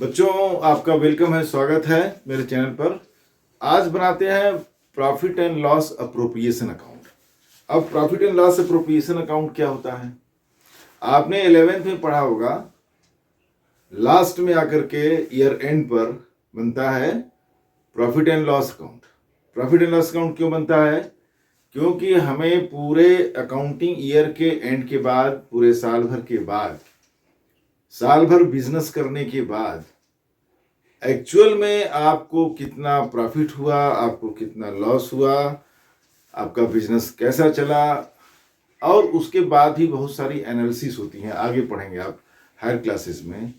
बच्चों, आपका वेलकम है, स्वागत है मेरे चैनल पर। आज बनाते हैं profit and loss appropriation account. अब profit and loss appropriation account क्या होता है? आपने 11th में पढ़ा होगा। लास्ट में आकर के ईयर एंड पर बनता है profit and loss account. Profit and loss account क्यों बनता है? क्योंकि हमें पूरे अकाउंटिंग ईयर के एंड के बाद, पूरे साल भर के बाद, साल भर बिजनेस करने के बाद एक्चुअल में आपको कितना प्रॉफिट हुआ, आपको कितना लॉस हुआ, आपका बिजनेस कैसा चला, और उसके बाद ही बहुत सारी एनालिसिस होती हैं। आगे पढ़ेंगे आप हायर क्लासेस में,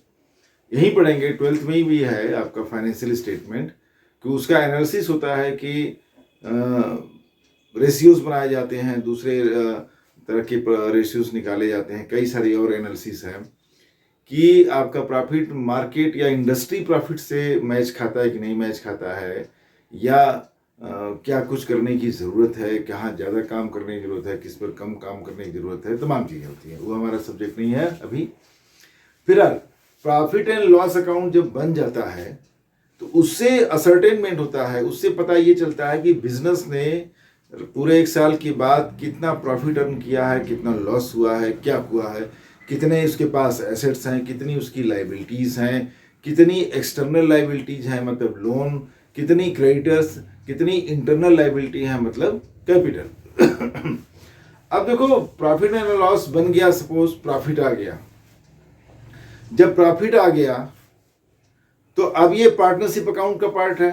यहीं पढ़ेंगे। 12th में ही भी है आपका फाइनेंशियल स्टेटमेंट, कि उसका एनालिसिस होता है कि रेशियोज बनाए जाते हैं, दूसरे तरह के रेशियोज निकाले जाते हैं, कई सारी और एनालिसिस है कि आपका प्रॉफिट मार्केट या इंडस्ट्री प्रॉफिट से मैच खाता है कि नहीं मैच खाता है, या क्या कुछ करने की ज़रूरत है, कहाँ ज़्यादा काम करने की ज़रूरत है, किस पर कम काम करने की ज़रूरत है, तमाम चीज़ें होती हैं। वो हमारा सब्जेक्ट नहीं है अभी। फिलहाल प्रॉफिट एंड लॉस अकाउंट जब बन जाता है तो उससे असर्टेनमेंट होता है, उससे पता ये चलता है कि बिजनेस ने पूरे एक साल के बाद कितना प्रॉफिट अर्न किया है, कितना लॉस हुआ है, क्या हुआ है, कितने उसके पास एसेट्स हैं, कितनी उसकी लाइबिलिटीज़ हैं, कितनी एक्सटर्नल लाइबिलिटीज़ हैं मतलब लोन, कितनी क्रेडिटर्स, कितनी इंटरनल लाइबिलिटी है मतलब कैपिटल। अब देखो, प्रॉफिट एंड लॉस बन गया, सपोज प्रॉफिट आ गया। जब प्रॉफिट आ गया तो अब ये पार्टनरशिप अकाउंट का पार्ट है।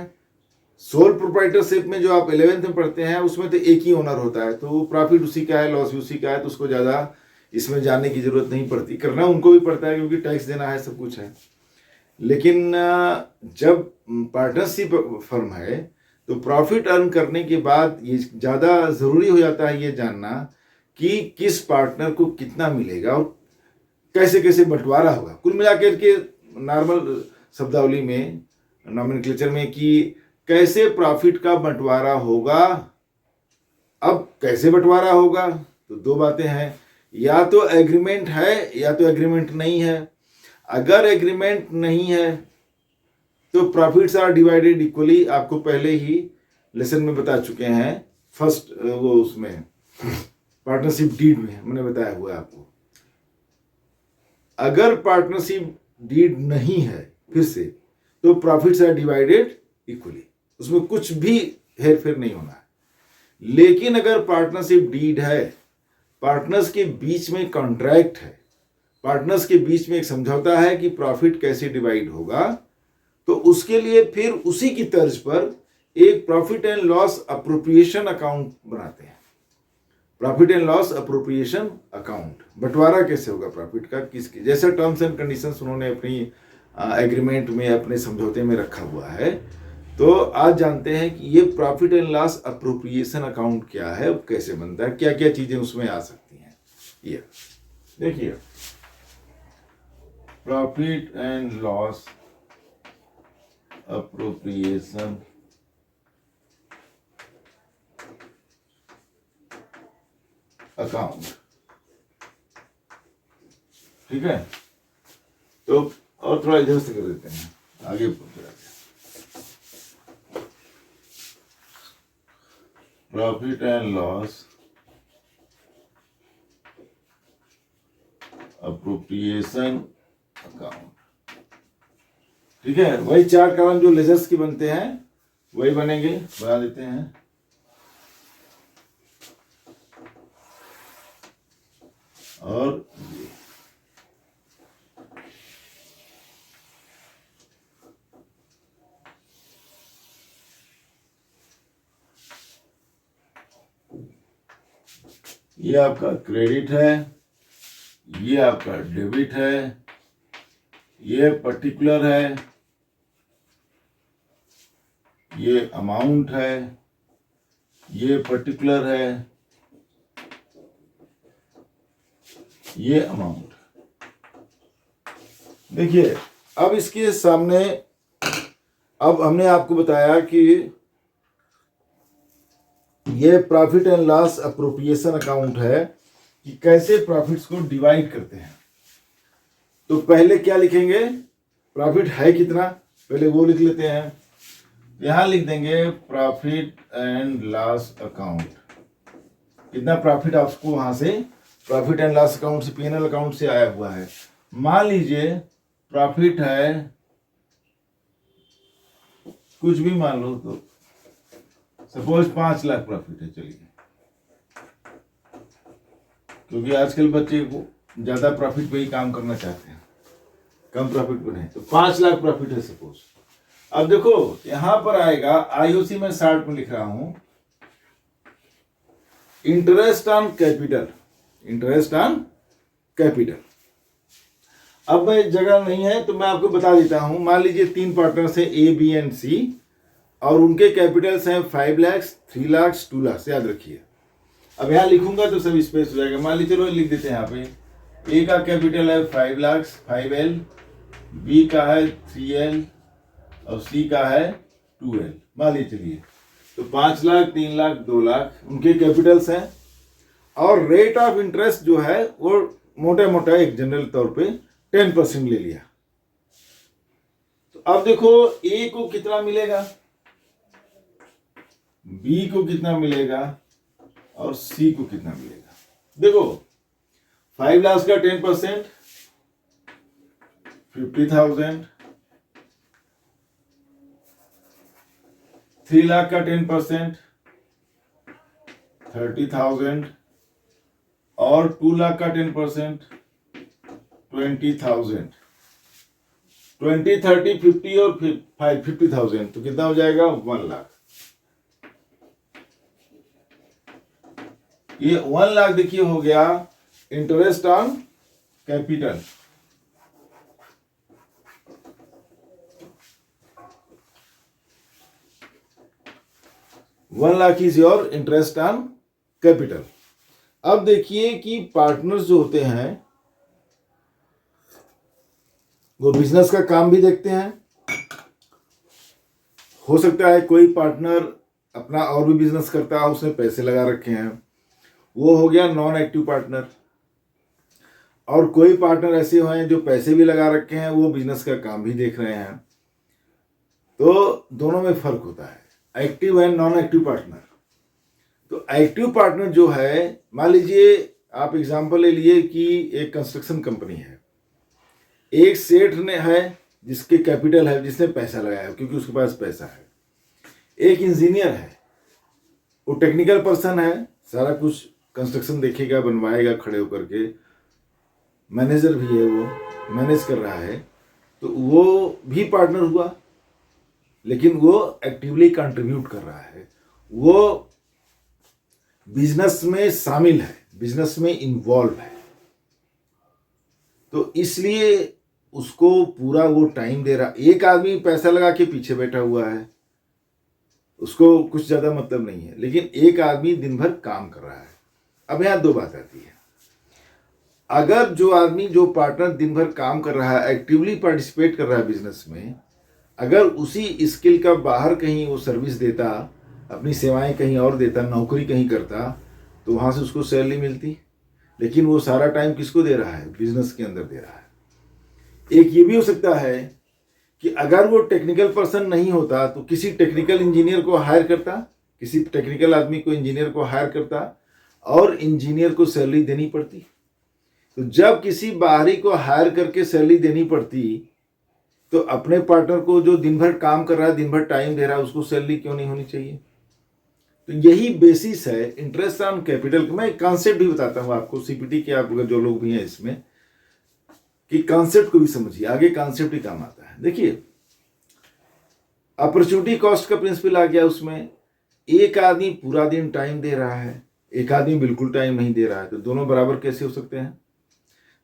सोल प्रोप्राइटरशिप में जो आप 11th में पढ़ते हैं उसमें तो एक ही ओनर होता है, तो प्रॉफिट उसी का है, लॉस भी उसी का है, तो उसको ज़्यादा इसमें जानने की जरूरत नहीं पड़ती। करना उनको भी पड़ता है क्योंकि टैक्स देना है, सब कुछ है। लेकिन जब पार्टनरशिप फर्म है तो प्रॉफिट अर्न करने के बाद ये ज़्यादा ज़रूरी हो जाता है ये जानना कि किस पार्टनर को कितना मिलेगा और कैसे कैसे बंटवारा होगा। कुल मिलाकर के नॉर्मल शब्दावली में, नॉमेनक्लेचर में, कि कैसे प्रॉफिट का बंटवारा होगा। अब कैसे बंटवारा होगा तो दो बातें हैं, या तो एग्रीमेंट है या तो एग्रीमेंट नहीं है। अगर एग्रीमेंट नहीं है तो प्रॉफिट्स आर डिवाइडेड इक्वली। आपको पहले ही लेसन में बता चुके हैं, फर्स्ट वो उसमें पार्टनरशिप डीड में मैंने बताया हुआ है आपको। अगर पार्टनरशिप डीड नहीं है फिर से, तो प्रॉफिट्स आर डिवाइडेड इक्वली, उसमें कुछ भी हेरफेर नहीं होना है। लेकिन अगर पार्टनरशिप डीड है, पार्टनर्स के बीच में कॉन्ट्रैक्ट है, पार्टनर्स के बीच में एक समझौता है कि प्रॉफिट कैसे डिवाइड होगा, तो उसके लिए फिर उसी की तर्ज पर एक profit and loss appropriation account बनाते हैं। Profit and loss appropriation account, बंटवारा कैसे होगा प्रॉफिट का, किसकी, जैसा टर्म्स एंड कंडीशंस उन्होंने अपनी एग्रीमेंट में, अपने समझौते में रखा हुआ है। तो आज जानते हैं कि ये profit and loss appropriation account क्या है, कैसे बनता है, क्या क्या चीजें उसमें आ सकती हैं। ये देखिए, profit and loss appropriation account, ठीक है। तो और थोड़ा इधर से कर देते हैं, आगे profit and loss appropriation account, ठीक है। वही चार कॉलम जो लेजर्स के बनते हैं वही बनेंगे, बना देते हैं। और ये आपका क्रेडिट है, ये आपका डेबिट है, ये पर्टिकुलर है, ये अमाउंट है, ये पर्टिकुलर है, ये अमाउंट। देखिए, अब इसके सामने, अब हमने आपको बताया कि ये profit and loss appropriation account है कि कैसे प्रॉफिट्स को डिवाइड करते हैं। तो पहले क्या लिखेंगे, प्रॉफिट है कितना, पहले वो लिख लेते हैं। यहां लिख देंगे प्रॉफिट एंड लॉस अकाउंट, कितना प्रॉफिट आपको वहां से प्रॉफिट एंड लॉस अकाउंट से, पीएनएल अकाउंट से आया हुआ है। मान लीजिए प्रॉफिट है, कुछ भी मान लो, तो सपोज 5 लाख प्रॉफिट है, चलिए, क्योंकि आजकल बच्चे को ज्यादा प्रॉफिट पे ही काम करना चाहते हैं, कम प्रॉफिट पे नहीं, तो 5 लाख प्रॉफिट है सपोज। अब देखो यहां पर आएगा, आईओसी में 60 में लिख रहा हूं, interest on capital, interest on capital. अब मैं जगह नहीं है तो मैं आपको बता देता हूं। मान लीजिए 3 पार्टनर्स हैं, ए बी एंड सी, और उनके कैपिटल्स हैं 5 लाख, 3 लाख, 2 लाख, याद रखिए। अब यहां लिखूंगा तो सब स्पेस हो जाएगा। मान लीजिए चलो लिख देते हैं यहाँ पे, ए का कैपिटल है 5 लाख 5L, बी का है 3L और सी का है 2L। मान लीजिए चलिए, तो 5 लाख, 3 लाख, 2 लाख उनके कैपिटल्स हैं, और रेट ऑफ इंटरेस्ट जो है वो मोटा मोटा एक जनरल तौर पे 10% ले लिया। तो अब देखो ए को कितना मिलेगा, बी को कितना मिलेगा और सी को कितना मिलेगा। देखो 5 लाख का 10% 50,000, 3 लाख का 10% 30,000 और 2 लाख का 10% 20,000। 20, 30, 50 और 50,000, तो कितना हो जाएगा 1 लाख। ये 1 लाख देखिए हो गया interest on capital. One lakh is your interest on capital. अब देखिए कि पार्टनर्स जो होते हैं वो बिजनेस का काम भी देखते हैं। हो सकता है कोई पार्टनर अपना और भी बिजनेस करता है, उसने पैसे लगा रखे हैं, वो हो गया नॉन एक्टिव पार्टनर। और कोई पार्टनर ऐसे हैं जो पैसे भी लगा रखे हैं, वो बिजनेस का काम भी देख रहे हैं। तो दोनों में फर्क होता है, active and non active partner. तो एक्टिव पार्टनर जो है, मान लीजिए आप एग्जांपल ले लिए कि एक कंस्ट्रक्शन कंपनी है, एक सेठ ने है जिसके कैपिटल है, जिसने पैसा लगाया है क्योंकि उसके पास पैसा है। एक इंजीनियर है, वो टेक्निकल पर्सन है, सारा कुछ कंस्ट्रक्शन देखेगा, बनवाएगा खड़े होकर के, मैनेजर भी है, वो मैनेज कर रहा है, तो वो भी पार्टनर हुआ, लेकिन वो एक्टिवली कंट्रीब्यूट कर रहा है, वो बिजनेस में शामिल है, बिजनेस में इन्वॉल्व है। तो इसलिए उसको पूरा वो टाइम दे रहा। एक आदमी पैसा लगा के पीछे बैठा हुआ है, उसको कुछ ज्यादा मतलब नहीं है, लेकिन एक आदमी दिन भर काम कर रहा है। अब यहां 2 बात आती है। अगर जो आदमी, जो पार्टनर दिन भर काम कर रहा है, एक्टिवली पार्टिसिपेट कर रहा है बिजनेस में, अगर उसी स्किल का बाहर कहीं वो सर्विस देता, अपनी सेवाएं कहीं और देता, नौकरी कहीं करता, तो वहां से उसको सैलरी मिलती। लेकिन वो सारा टाइम किसको दे रहा है, बिजनेस के अंदर दे रहा है। एक ये भी हो सकता है कि अगर वो टेक्निकल पर्सन नहीं होता तो किसी टेक्निकल इंजीनियर को हायर करता, किसी टेक्निकल आदमी को, इंजीनियर को हायर करता, और इंजीनियर को सैलरी देनी पड़ती। तो जब किसी बाहरी को हायर करके सैलरी देनी पड़ती, तो अपने पार्टनर को जो दिन भर काम कर रहा है, दिन भर टाइम दे रहा है, उसको सैलरी क्यों नहीं होनी चाहिए। तो यही बेसिस है इंटरेस्ट ऑन कैपिटल। मैं एक कॉन्सेप्ट भी बताता हूं आपको, सीपीटी के आप जो लोग भी हैं इसमें, कि कॉन्सेप्ट को भी समझिए, आगे कॉन्सेप्ट ही काम आता है। देखिए अपॉर्चुनिटी कॉस्ट का प्रिंसिपल आ गया उसमें। एक आदमी पूरा दिन टाइम दे रहा है, एक आदमी बिल्कुल टाइम नहीं दे रहा है, तो दोनों बराबर कैसे हो सकते हैं।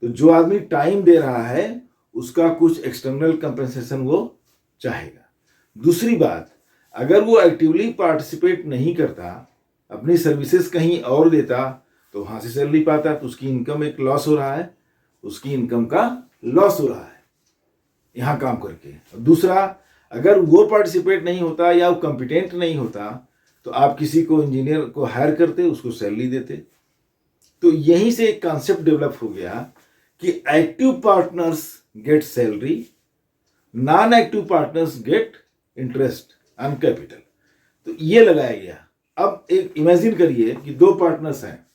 तो जो आदमी टाइम दे रहा है उसका कुछ एक्सटर्नल कंपेंसेशन वो चाहेगा। दूसरी बात, अगर वो एक्टिवली पार्टिसिपेट नहीं करता, अपनी सर्विसेज कहीं और देता, तो वहां से सैलरी पाता, तो उसकी इनकम एक लॉस हो रहा है, उसकी इनकम का लॉस हो रहा है यहां काम करके। दूसरा, अगर वो पार्टिसिपेट नहीं होता या वो कॉम्पिटेंट नहीं होता, तो आप किसी को इंजीनियर को हायर करते, उसको सैलरी देते। तो यहीं से एक कॉन्सेप्ट डेवलप हो गया कि active partners get salary non active partners get interest on capital. तो ये लगाया गया। अब एक इमेजिन करिए कि दो पार्टनर्स हैं,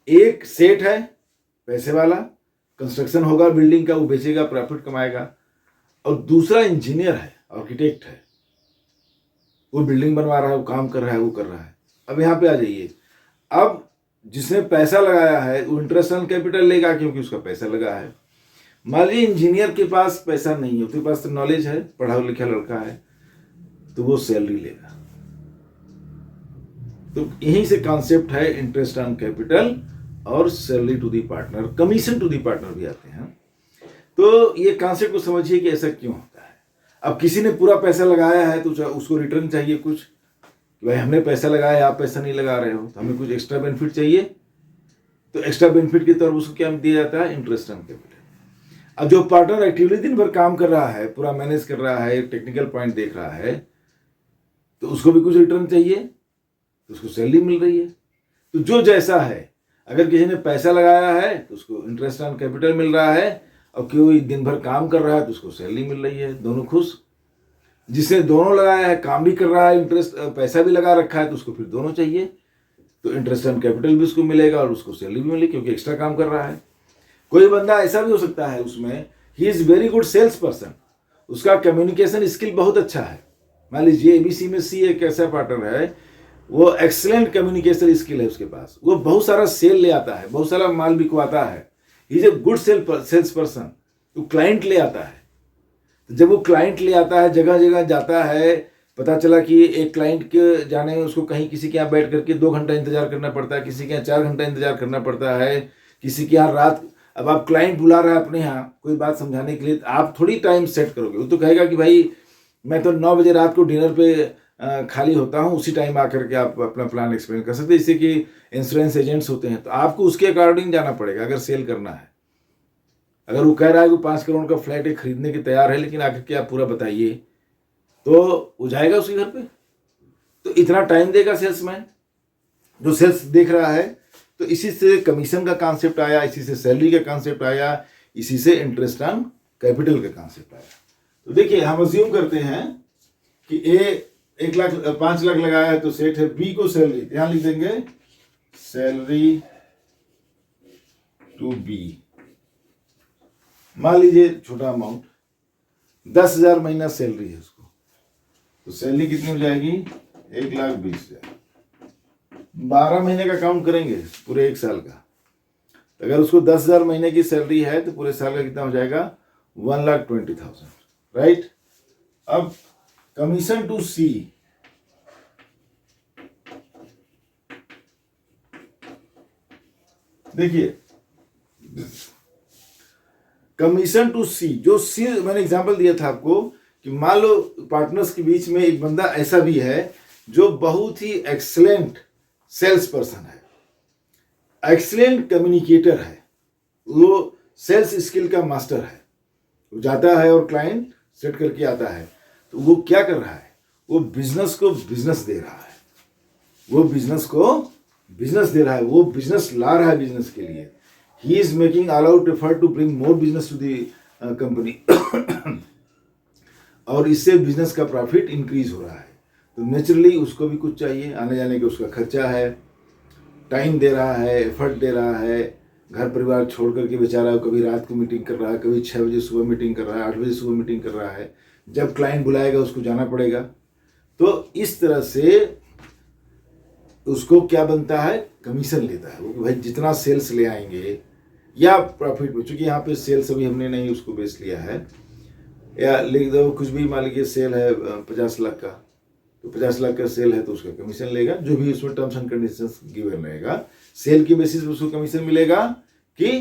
एक सेठ है पैसे वाला, कंस्ट्रक्शन होगा बिल्डिंग का, वो बेचेगा, प्रॉफिट कमाएगा, और दूसरा इंजीनियर है, आर्किटेक्ट है, वो बिल्डिंग बनवा रहा है, वो काम कर रहा है, वो कर रहा है। अब यहाँ पे आ जाइए, अब जिसने पैसा लगाया है वो इंटरेस्ट ऑन कैपिटल लेगा क्योंकि उसका पैसा लगा है। मान लीजिए इंजीनियर के पास पैसा नहीं है, उसके पास तो नॉलेज है, पढ़ा लिखा लड़का है, तो वो सैलरी लेगा। तो यहीं से कॉन्सेप्ट है इंटरेस्ट ऑन कैपिटल और salary to the partner, commission to the partner भी आते हैं। तो ये कॉन्सेप्ट को समझिए कि ऐसा क्यों होता है। अब किसी ने पूरा पैसा लगाया है तो उसको रिटर्न चाहिए कुछ, भाई हमने पैसा लगाया, आप पैसा नहीं लगा रहे हो, तो हमें कुछ एक्स्ट्रा बेनिफिट चाहिए। तो एक्स्ट्रा बेनिफिट के तौर पर उसको क्या दिया जाता है, इंटरेस्ट ऑन कैपिटल। अब जो पार्टनर एक्टिवली दिन भर काम कर रहा है, पूरा मैनेज कर रहा है, टेक्निकल पॉइंट देख रहा है, तो उसको भी कुछ रिटर्न चाहिए, तो उसको सैलरी मिल रही है। तो जो जैसा है, अगर किसी ने पैसा लगाया है तो उसको इंटरेस्ट ऑन कैपिटल मिल रहा है, और कोई दिन भर काम कर रहा है तो उसको सैलरी मिल रही है, दोनों खुश। जिसने दोनों लगाया है, काम भी कर रहा है, इंटरेस्ट पैसा भी लगा रखा है, तो उसको फिर दोनों चाहिए, तो इंटरेस्ट ऑन कैपिटल भी उसको मिलेगा और उसको सैलरी भी मिलेगी क्योंकि एक्स्ट्रा काम कर रहा है। कोई बंदा ऐसा भी हो सकता है उसमें, he is very good sales person, उसका कम्युनिकेशन स्किल बहुत अच्छा है। मान लीजिए एबीसी में सी एक ऐसा पार्टनर है, वो एक्सीलेंट कम्युनिकेशन स्किल है उसके पास, वो बहुत सारा सेल ले आता है, बहुत सारा माल बिकवाता है, he is a good sales person. तो क्लाइंट ले आता है, तो जब वो क्लाइंट ले आता है, जगह जगह जाता है, पता चला कि एक क्लाइंट के जाने में उसको कहीं किसी के यहाँ बैठ करके 2 घंटा इंतजार करना पड़ता है, किसी के यहाँ 4 घंटा इंतजार करना पड़ता है, किसी के यहाँ रात। अब आप क्लाइंट बुला रहा है अपने यहाँ कोई बात समझाने के लिए, तो आप थोड़ी टाइम सेट करोगे, वो तो कहेगा कि भाई मैं तो 9 बजे रात को डिनर पे खाली होता हूँ, उसी टाइम आकर के आप अपना प्लान एक्सप्लेन कर सकते हैं। जैसे कि इंश्योरेंस एजेंट्स होते हैं, तो आपको उसके अकॉर्डिंग जाना पड़ेगा अगर सेल करना है। अगर वो कह रहा है कि 5 करोड़ का फ्लैट है, खरीदने के तैयार है, लेकिन आकर के आप पूरा बताइए, तो वो जाएगा उसके घर पे, तो इतना टाइम देगा सेल्समैन जो सेल्स देख रहा है। तो इसी से कमीशन का कॉन्सेप्ट आया, इसी से सैलरी का कॉन्सेप्ट आया, इसी से इंटरेस्ट ऑन कैपिटल का कॉन्सेप्ट आया। तो देखिए हम अज्यूम करते हैं कि ए 5 लाख लगाया है तो सेठ है, बी को सैलरी, यहां लिख देंगे सैलरी टू बी, मान लीजिए छोटा अमाउंट 10,000 महीना सैलरी है उसको, तो सैलरी कितनी हो जाएगी, 1,20,000। 12 महीने का काउंट करेंगे पूरे 1 साल का, तो अगर उसको 10,000 महीने की सैलरी है तो पूरे साल का कितना हो जाएगा, 1,20,000, राइट। अब कमीशन टू सी, देखिए कमीशन टू सी, जो सी मैंने एग्जांपल दिया था आपको कि मान लो पार्टनर्स के बीच में एक बंदा ऐसा भी है जो बहुत ही एक्सीलेंट सेल्स पर्सन है, एक्सीलेंट कम्युनिकेटर है, वो सेल्स स्किल का मास्टर है, वो जाता है और क्लाइंट सेट करके आता है। तो वो क्या कर रहा है, वो बिजनेस को बिजनेस दे रहा है, वो बिजनेस को बिजनेस दे रहा है, वो बिजनेस ला रहा है बिजनेस के लिए। He is making all out effort to bring more business to the company, और इससे बिजनेस का प्रॉफिट इंक्रीज हो रहा है। तो नेचुरली उसको भी कुछ चाहिए, आने जाने का उसका खर्चा है, टाइम दे रहा है, एफर्ट दे रहा है, घर परिवार छोड़ करके बेचारा कभी रात को मीटिंग कर रहा है, कभी 6 बजे सुबह मीटिंग कर रहा है, 8 बजे सुबह मीटिंग कर रहा है, जब क्लाइंट बुलाएगा उसको जाना पड़ेगा। तो इस तरह से उसको क्या बनता है, कमीशन लेता है वो, कि भाई जितना सेल्स ले आएंगे या प्रॉफिट में, चूंकि यहाँ पे सेल्स अभी हमने नहीं उसको बेच लिया है, या लिख दो कुछ भी, मान लीजिए सेल है 50 लाख का, तो 50 लाख का सेल है तो उसका कमीशन लेगा, जो भी उसमें टर्म्स एंड कंडीशंस गिवन रहेगा, सेल के बेसिस पर उसको कमीशन मिलेगा कि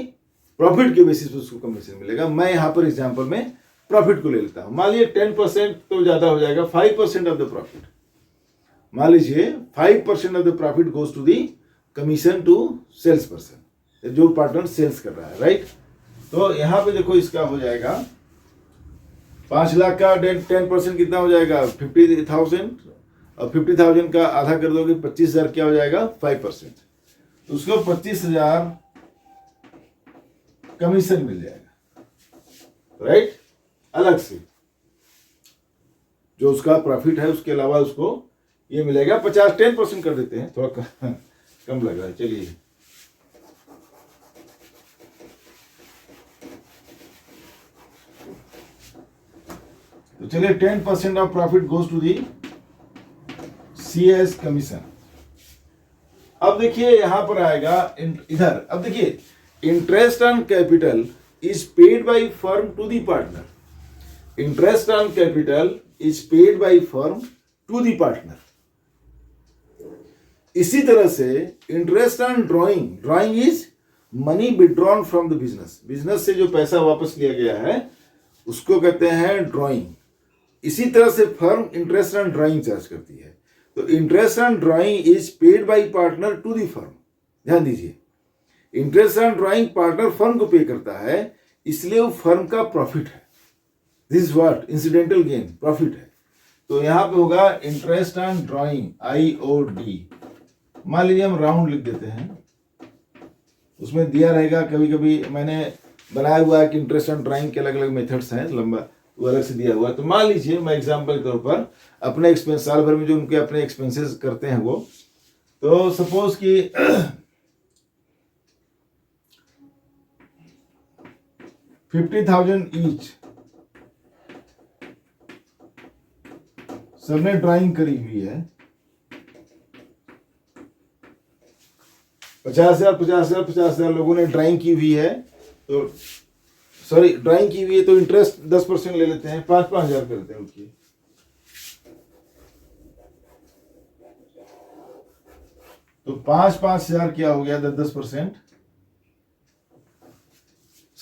प्रॉफिट के बेसिस पर उसको कमीशन मिलेगा। मैं यहाँ पर एग्जांपल में प्रॉफिट को ले लेता हूँ, मान लीजिए 10% तो ज़्यादा हो जाएगा, 5% ऑफ द प्रॉफिट, मान लीजिए 5% of the profit goes to the commission to sales person, जो पार्टनर सेल्स कर रहा है, राइट। तो यहाँ पे देखो इसका हो जाएगा 5 लाख का 10% कितना हो जाएगा, 50,000, और 50,000 का आधा कर दोगे 25,000, क्या हो जाएगा 5%, तो उसको 25,000 कमीशन मिल जाएगा, राइट, अलग से। जो उसका प्रॉफिट है उसके अलावा उसको ये मिलेगा। 10% कर देते हैं, थोड़ा कम लग रहा है, चलिए। तो चलिए 10% of profit goes to the C S commission. अब देखिए यहां पर आएगा इधर, अब देखिए interest on capital is paid by firm to the partner. Interest on capital is paid by firm to the partner. इसी तरह से interest on drawing, drawing is money withdrawn from the business. Business से जो पैसा वापस लिया गया है उसको कहते हैं ड्रॉइंग। इसी तरह से firm interest on drawing charge करती है। तो interest on drawing is paid by partner to the firm. ध्यान दीजिए, interest on drawing partner firm को पे करता है, इसलिए वो फर्म का प्रॉफिट है। This is what incidental gain, profit है। तो यहां पे होगा इंटरेस्ट ऑन ड्रॉइंग IOD। मान लीजिए हम राउंड लिख देते हैं, उसमें दिया रहेगा, कभी कभी मैंने बनाया हुआ है कि इंटरेस्ट ऑन ड्राइंग के अलग अलग मेथड्स हैं, लंबा वो अलग से दिया हुआ है। तो मान लीजिए मैं एग्जांपल के तौर पर अपने एक्सपेंस, साल भर में जो उनके अपने एक्सपेंसेस करते हैं वो, तो सपोज कि 50,000 ईच सबने ड्राइंग करी हुई है। 50,000 लोगों ने ड्राइंग की हुई है, तो सॉरी ड्राइंग की हुई है, तो इंटरेस्ट 10% ले लेते हैं, 5-5 हजार करते हैं उनकी। तो 5-5 हजार क्या हो गया, 10%।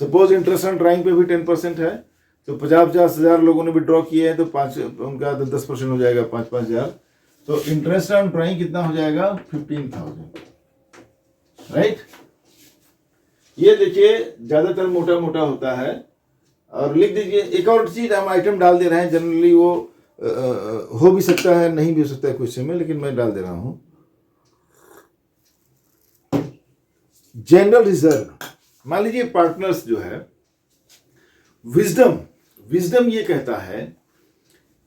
सपोज इंटरेस्ट ऑन ड्राइंग पे भी 10% है, तो 50-50 हजार लोगों ने विड्रॉ किए हैं, तो 5 उनका 10% हो जाएगा, 5-5 हजार। तो इंटरेस्ट ऑन ड्राइंग कितना हो जाएगा, 15,000, राइट। ये देखिए ज्यादातर मोटा मोटा होता है। और लिख दीजिए, एक और चीज हम आइटम डाल दे रहे हैं, जनरली वो हो भी सकता है नहीं भी हो सकता है क्वेश्चन में, लेकिन मैं डाल दे रहा हूं। जनरल रिजर्व, मान लीजिए पार्टनर्स जो है, विजडम ये कहता है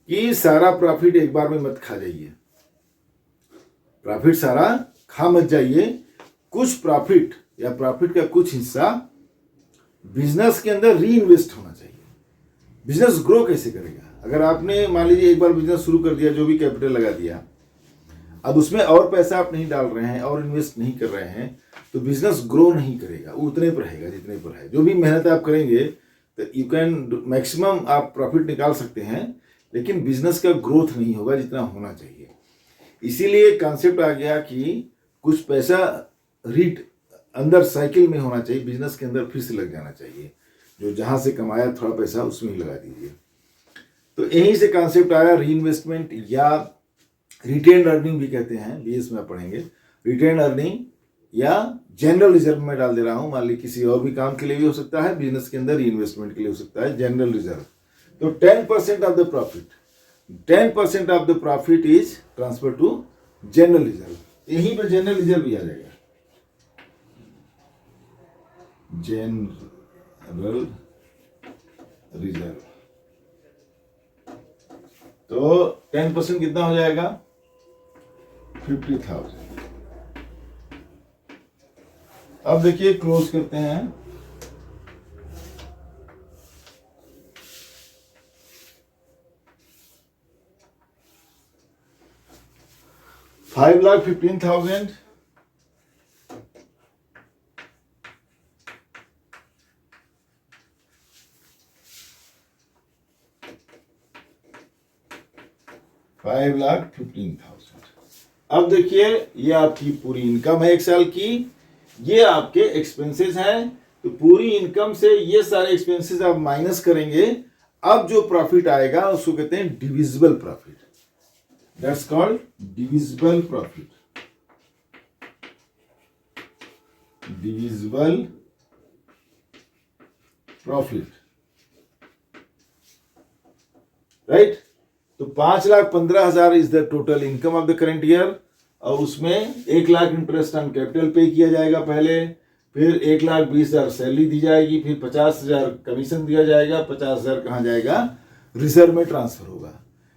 कि सारा प्रॉफिट एक बार में मत खा जाइए, प्रॉफिट सारा खा मत जाइए, कुछ प्रॉफिट या प्रॉफिट का कुछ हिस्सा बिजनेस के अंदर री इन्वेस्ट होना चाहिए। बिजनेस ग्रो कैसे करेगा? अगर आपने मान लीजिए एक बार बिजनेस शुरू कर दिया, जो भी कैपिटल लगा दिया, अब उसमें और पैसा आप नहीं डाल रहे हैं और इन्वेस्ट नहीं कर रहे हैं, तो बिजनेस ग्रो नहीं करेगा, उतने पर रहेगा जितने पर है। जो भी मेहनत आप करेंगे तो यू कैन मैक्सिमम आप प्रॉफिट निकाल सकते हैं, लेकिन बिजनेस का ग्रोथ नहीं होगा जितना होना चाहिए। इसीलिए कॉन्सेप्ट आ गया कि कुछ पैसा रीट अंदर साइकिल में होना चाहिए, बिजनेस के अंदर फिर से लग जाना चाहिए। जो जहां से कमाया थोड़ा पैसा उसमें ही लगा दीजिए। तो यहीं से कॉन्सेप्ट आया री इन्वेस्टमेंट, या रिटेन अर्निंग भी कहते हैं, बीएस में पढ़ेंगे। रिटेन अर्निंग या जनरल रिजर्व में डाल दे रहा हूं, मान ली किसी और भी काम के लिए भी हो सकता है, बिजनेस के अंदर री इन्वेस्टमेंट के लिए हो सकता है, जनरल रिजर्व। तो 10% of the profit, 10% of the profit is transfer to general reserve. यहीं पर जनरल रिजर्व भी आ जाएगा, जनरल रिजर्व। तो 10% कितना हो जाएगा, 50,000। अब देखिए क्लोज करते हैं। $5,15,000 $5,15,000। अब देखिए ये आपकी पूरी इनकम है एक साल की, ये आपके एक्सपेंसेस हैं। तो पूरी इनकम से ये सारे एक्सपेंसेस आप माइनस करेंगे, अब जो प्रॉफिट आएगा उसको कहते हैं divisible profit. That's called divisible profit. Divisible profit, right. तो 5,15,000 is the total income of the current year, और उसमें 1,00,000 इंटरेस्ट ऑन कैपिटल पे किया जाएगा पहले, फिर 1,20,000 सैलरी दी जाएगी, फिर 50,000 कमीशन दिया जाएगा, 50,000 कहाँ जाएगा, रिजर्व में ट्रांसफर होगा।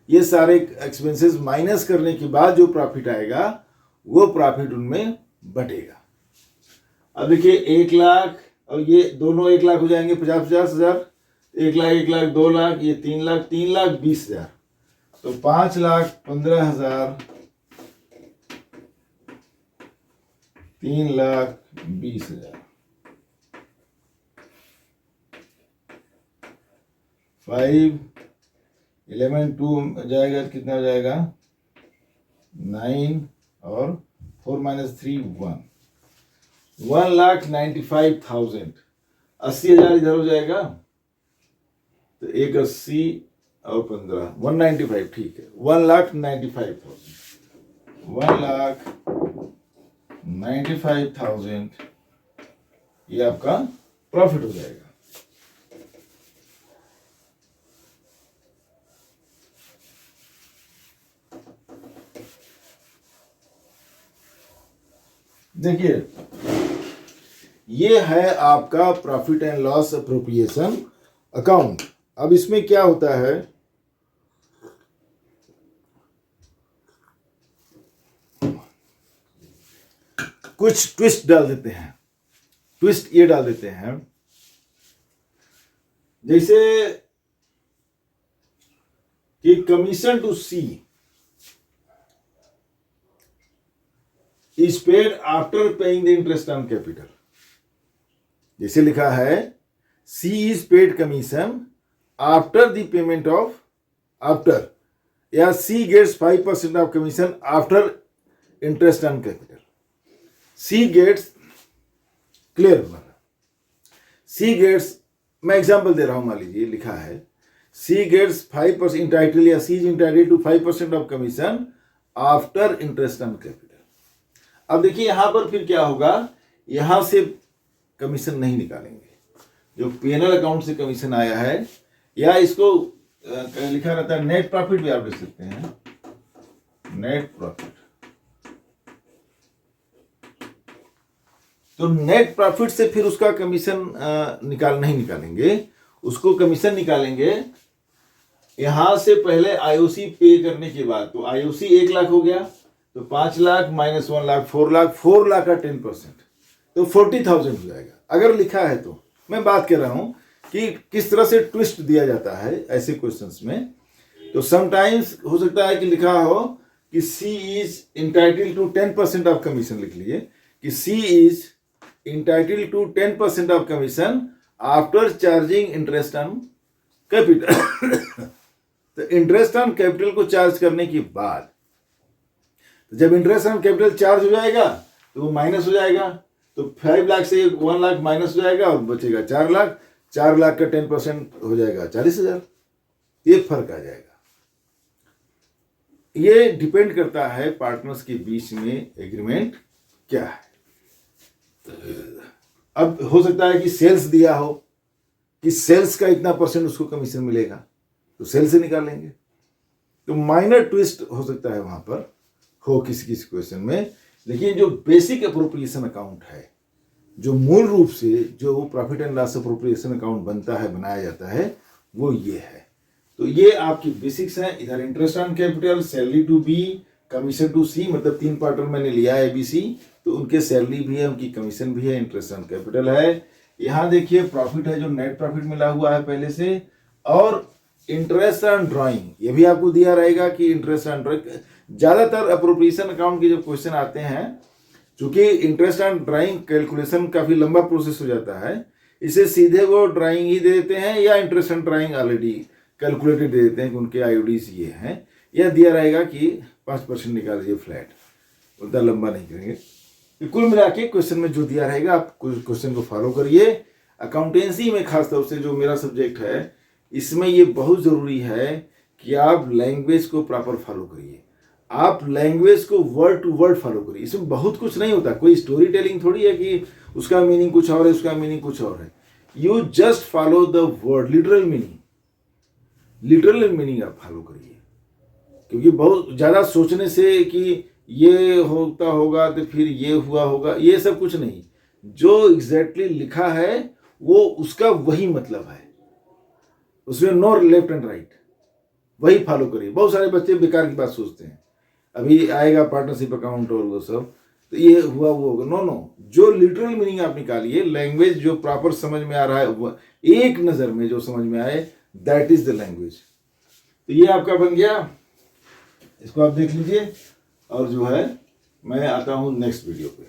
ये सारे एक्सपेंसेस माइनस करने के बाद जो प्रॉफिट आएगा वो प्रॉफिट उनमें बटेगा। अब देखिए 1 लाख और ये दोनों 1 लाख हो जाएंगे 50,000, 1 लाख 2 लाख, ये 3 लाख 3,20,000, तो 5,15,000, 3,20,000, 5, 11, 2 जाएगा, कितना हो जाएगा 9 और 4 - 3 1, 1,95,000, 80,000 इधर हो जाएगा, तो 180 और 15, 195, ठीक है, 1,95,000, 1,95,000 ये आपका प्रॉफिट हो जाएगा। देखिए ये है आपका profit and loss appropriation account. अब इसमें क्या होता है, कुछ ट्विस्ट डाल देते हैं। ट्विस्ट ये डाल देते हैं जैसे कि commission to C is paid after paying the interest on capital। जैसे लिखा है C is paid commission after the payment of after, या C gets 5% of commission after interest on capital। C gets clear बना, C gets, मैं example दे रहा हूं, मान लीजिए लिखा है C gets 5% entitled, या C is entitled to 5% of commission after interest on capital। अब देखिए यहां पर फिर क्या होगा, यहां से कमीशन नहीं निकालेंगे, जो P&L अकाउंट से कमीशन आया है, या इसको लिखा रहता है नेट प्रॉफिट भी आप लिख सकते हैं, नेट प्रॉफिट। तो नेट प्रॉफिट से फिर उसका कमीशन नहीं निकालेंगे, उसको कमीशन निकालेंगे यहां से पहले आईओसी पे करने के बाद। तो आईओसी 1 लाख हो गया, तो 5 लाख माइनस 1 लाख 4 लाख, 4 लाख का 10%, तो 40,000 हो जाएगा अगर लिखा है तो। मैं बात कर रहा हूं कि किस तरह से ट्विस्ट दिया जाता है ऐसे क्वेश्चंस में। तो समटाइम्स हो सकता है कि लिखा हो कि C is entitled to 10% of commission, लिख लीजिए कि C is entitled to 10% of commission after charging interest on capital. तो इंटरेस्ट ऑन कैपिटल को चार्ज करने के बाद, जब इंटरेस्ट ऑन कैपिटल चार्ज हो जाएगा तो वो माइनस हो जाएगा, तो 5 लाख से 1 लाख माइनस हो जाएगा और बचेगा 4 लाख। 4 लाख का 10% हो जाएगा 40,000, ये फर्क आ जाएगा। ये डिपेंड करता है पार्टनर्स के बीच में एग्रीमेंट क्या है। अब हो सकता है कि सेल्स दिया हो कि सेल्स का इतना % उसको कमीशन मिलेगा, तो सेल से निकालेंगे। तो माइनर ट्विस्ट हो सकता है वहां पर हो किसी किसी क्वेश्चन में, लेकिन जो बेसिक अप्रोप्रिएशन अकाउंट है, जो मूल रूप से जो profit and loss appropriation account बनता है, बनाया जाता है, वो ये है। तो ये आपकी बेसिक्स हैं। इधर interest on capital, salary to B, commission to C, मतलब 3 पार्टनर मैंने लिया है ABC, तो उनके सैलरी भी है, उनकी कमीशन भी है, इंटरेस्ट ऑन कैपिटल है। यहाँ देखिए प्रॉफिट है जो नेट प्रॉफिट मिला हुआ है पहले से, और इंटरेस्ट ऑन ड्राइंग, ये भी आपको दिया रहेगा कि इंटरेस्ट ऑन ड्राइंग। ज्यादातर अप्रोप्रिएशन अकाउंट के जो क्वेश्चन आते हैं, चूंकि इंटरेस्ट ऑन ड्राइंग कैलकुलेशन काफी लंबा प्रोसेस हो जाता है, इसे सीधे वो ड्राइंग ही दे देते हैं, या interest on drawing already calculated दे देते हैं कि उनके आईओडीज ये हैं, या दिया रहेगा कि 5% निकाल लीजिए फ्लैट, उतना लंबा नहीं करेंगे। कुल मिला के क्वेश्चन में जो दिया रहेगा आप क्वेश्चन को फॉलो करिए। अकाउंटेंसी में खासतौर से जो मेरा सब्जेक्ट है, इसमें ये बहुत जरूरी है कि आप लैंग्वेज को प्रॉपर फॉलो करिए, आप लैंग्वेज को वर्ड टू वर्ड फॉलो करिए। इसमें बहुत कुछ नहीं होता, कोई स्टोरी टेलिंग थोड़ी है कि उसका मीनिंग कुछ और है, उसका मीनिंग कुछ और है। You just follow the word, literal meaning आप फॉलो करिए, क्योंकि बहुत ज्यादा सोचने से कि ये होता होगा तो फिर ये हुआ होगा, ये सब कुछ नहीं। जो एग्जैक्टली लिखा है वो उसका वही मतलब है, उसमें नो लेफ्ट एंड राइट। वही फॉलो करिए। बहुत सारे बच्चे बेकार की बात सोचते हैं, अभी आएगा पार्टनरशिप अकाउंट और वो सब, तो ये हुआ वो होगा। नो नो, जो लिटरल मीनिंग आप निकालिए, लैंग्वेज जो प्रॉपर समझ में आ रहा है, एक नज़र में जो समझ में आए, दैट इज द लैंग्वेज। तो ये आपका बन गया, इसको आप देख लीजिए। और जो है मैं आता हूँ नेक्स्ट वीडियो पे।